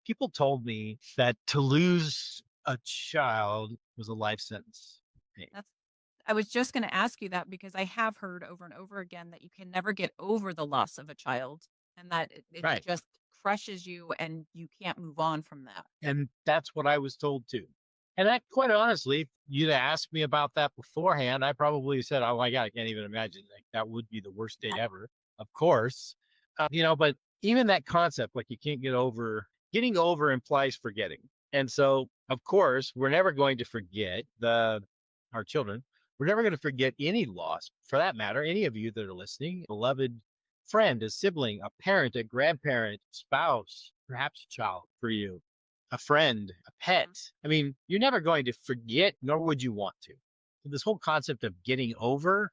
People told me that to lose a child was a life sentence. Pain. That's I was just gonna ask you that because I have heard over and over again that you can never get over the loss of a child and that it Right. just crushes you and you can't move on from that. And that's what I was told too. And that, quite honestly, if you'd asked me about that beforehand, I probably said, "Oh my God, I can't even imagine. Like that would be the worst day ever." Of course, but even that concept, like you can't get over. Getting over implies forgetting, and so of course we're never going to forget the our children. We're never going to forget any loss, for that matter. Any of you that are listening, beloved friend, a sibling, a parent, a grandparent, spouse, perhaps a child for you, a friend, a pet. Mhm. I mean, you're never going to forget, nor would you want to. So this whole concept of getting over,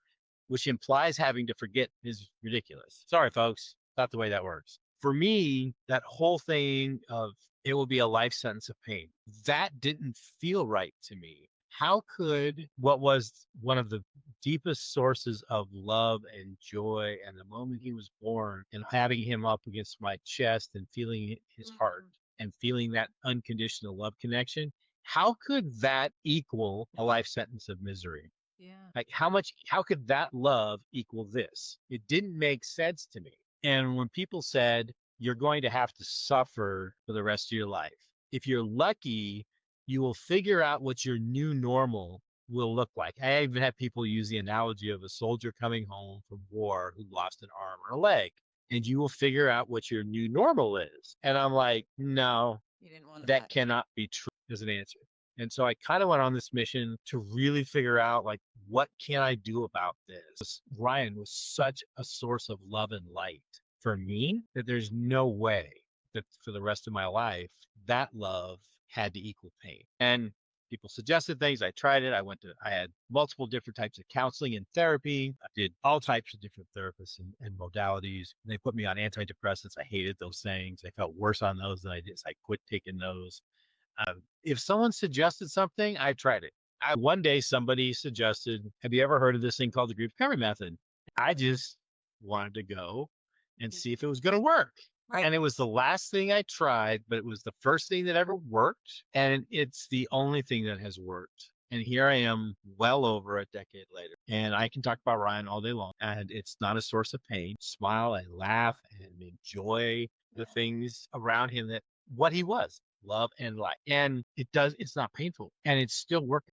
which implies having to forget, is ridiculous. Sorry, folks, not the way that works. For me, that whole thing of it will be a life sentence of pain, that didn't feel right to me. How could what was one of the deepest sources of love and joy and the moment he was born and having him up against my chest and feeling his heart Mhm. and feeling that unconditional love connection, how could that equal a life sentence of misery? Yeah. Like how could that love equal this? It didn't make sense to me. And when people said you're going to have to suffer for the rest of your life, if you're lucky, you will figure out what your new normal will look like. I even had people use the analogy of a soldier coming home from war who lost an arm or a leg, and you will figure out what your new normal is. And I'm like, no, You didn't want that that. cannot be true as an answer. And so I kind of went on this mission to really figure out like what can I do about this? Ryan was such a source of love and light for me that there's no way that for the rest of my life that love had to equal pain. And people suggested things. I tried it. I had multiple different types of counseling and therapy. I did all types of different therapists and modalities. And they put me on antidepressants. I hated those things. I felt worse on those than I did. So I quit taking those. If someone suggested something, I tried it. One day somebody suggested, have you ever heard of this thing called the group recovery method? I just wanted to go and Mm. see if it was going to work. Right. And it was the last thing I tried, but it was the first thing that ever worked. And it's the only thing that has worked. And here I am well over a decade later. And I can talk about Ryan all day long. And it's not a source of pain. Smile and laugh and enjoy the Yeah. things around him that what he was, love and light. And it's not painful and it's still working.